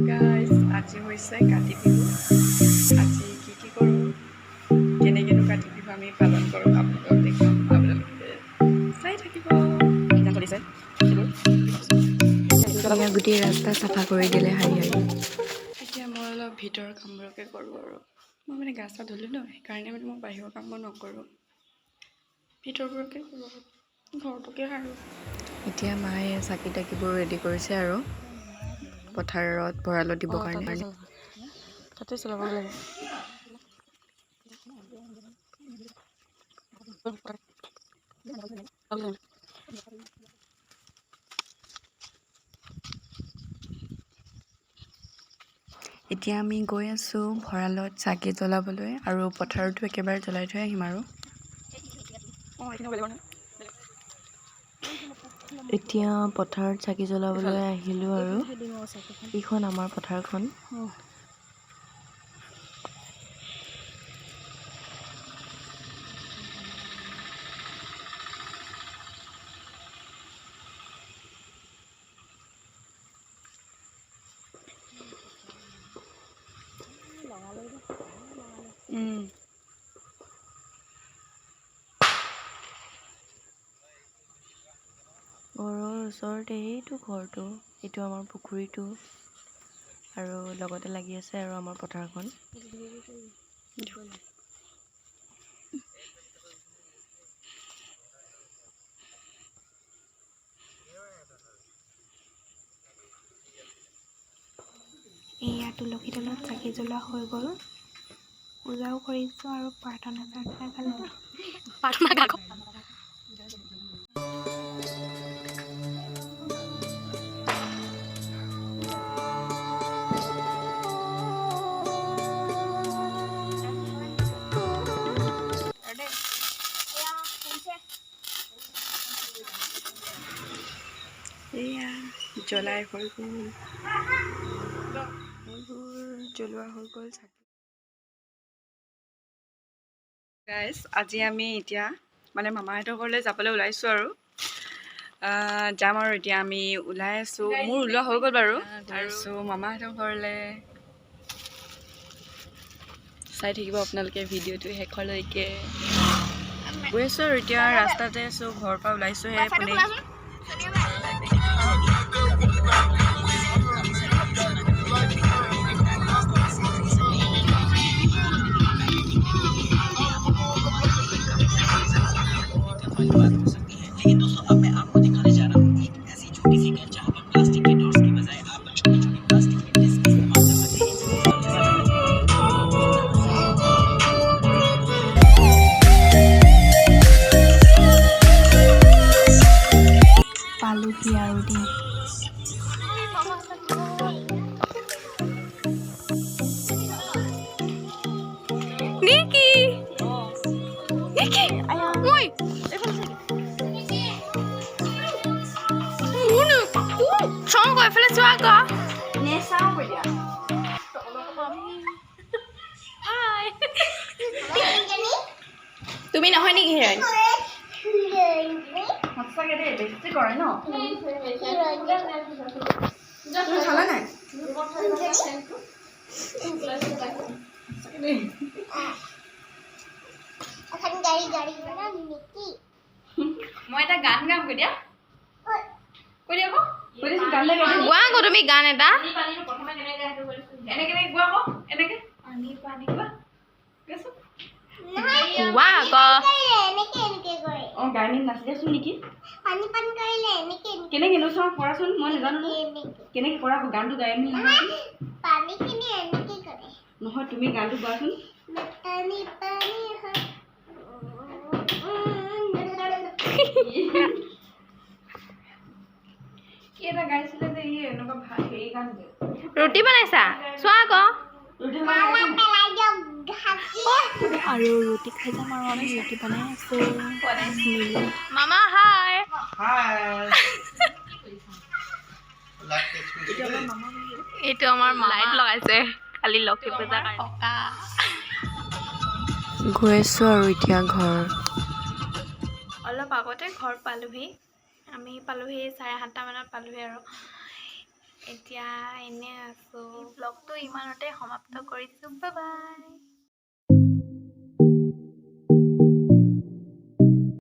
Guys আজি হৈছে কাতি বিহু আজি কি কৰোঁ কেনেকৈনো কাতি বিহু আমি পালন কৰোঁ আপোনালোকক দেখাম আপোনালোকে চাই থাকিব চলিছে গোটেই ৰাস্তা চাফা কৰি দিলে শাৰী শাৰী এতিয়া মই অলপ ভিতৰৰ কামবোৰকে কৰোঁ আৰু মই মানে গা চা ধুলোঁ ন সেইকাৰণে মানে মই বাহিৰৰ কামবোৰ নকৰোঁ ভিতৰবোৰকে কৰোঁ ঘৰটোকে সাৰোঁ এতিয়া মায়ে চাকি তাকিবোৰ ৰেডি কৰিছে আৰু পথাৰত ভঁৰালত দিবৰ কাৰণে তাতে চলাব লাগে এতিয়া আমি গৈ আছোঁ ভঁৰালত চাকি জ্বলাবলৈ আৰু পথাৰতো একেবাৰে জ্বলাই থৈ আহিম আৰু এতিয়া পথাৰত চাকি জ্বলাবলৈ আহিলোঁ আৰু এইখন আমাৰ পথাৰখন ঘৰৰ ওচৰতে এইটো ঘৰটো এইটো আমাৰ পুখুৰীটো আৰু লগতে লাগি আছে আৰু আমাৰ পথাৰখন এয়া তুলসী তলত চাকি জ্বলোৱা হৈ গ'ল পূজাও কৰিছোঁ আৰু প্ৰাৰ্থনা এয়া জ্বলাই হৈ গ'ল জ্বলোৱা হৈ গ'ল চাকি গাইজ আজি আমি এতিয়া মানে মামাহঁতৰ ঘৰলৈ যাবলৈ ওলাইছোঁ আৰু যাম আৰু এতিয়া আমি ওলাই আছোঁ মোৰ ওলোৱা হৈ গ'ল বাৰু আৰু মামাহঁতৰ ঘৰলৈ চাই থাকিব আপোনালোকে ভিডিঅ'টো শেষলৈকে গৈ আছোঁ আৰু এতিয়া ৰাস্তাতে আছোঁ ঘৰৰ পৰা ওলাইছোঁহে পোনে পালোহি আৰু দেই তুমি নহয় নেকি হিৰইন সঁচাকৈ দেই বেছি কৰে ন তুমি খালা নাই মই এটা গান গাম কৈ দিয়া গোৱা আকৌ তুমি গান এটা এনেকে গোৱা আকৌ এনেকে গোৱা আকৌ অঁ গাড়ী নাচিলেচোন নেকি কেনেকৈ চাওঁ কৰাচোন মই নাজানো কেনেকৈ কৰা গানটো গাই আমি নহয় তুমি গানটো গোৱাচোন কি এটা গাইছিলে যে ই এনেকুৱা হেৰি গান যে ৰুটি বনাইছা চোৱা আকৌ আৰু ৰুটি খাই যাম আৰু আমি ৰুটি বনাই আছোঁ মামা হাই এইটো আমাৰ লাইট লগাইছে কালি লক্ষী পূজাৰ গৈ আছোঁ আৰু এতিয়া ঘৰ অলপ আগতে ঘৰ পালোহি। আমি পালোহি 7:30 মানত পালোহি আৰু এতিয়া এনে আছোঁ। ব্লগটো ইমানতে সমাপ্ত কৰিছোঁ। Bye bye.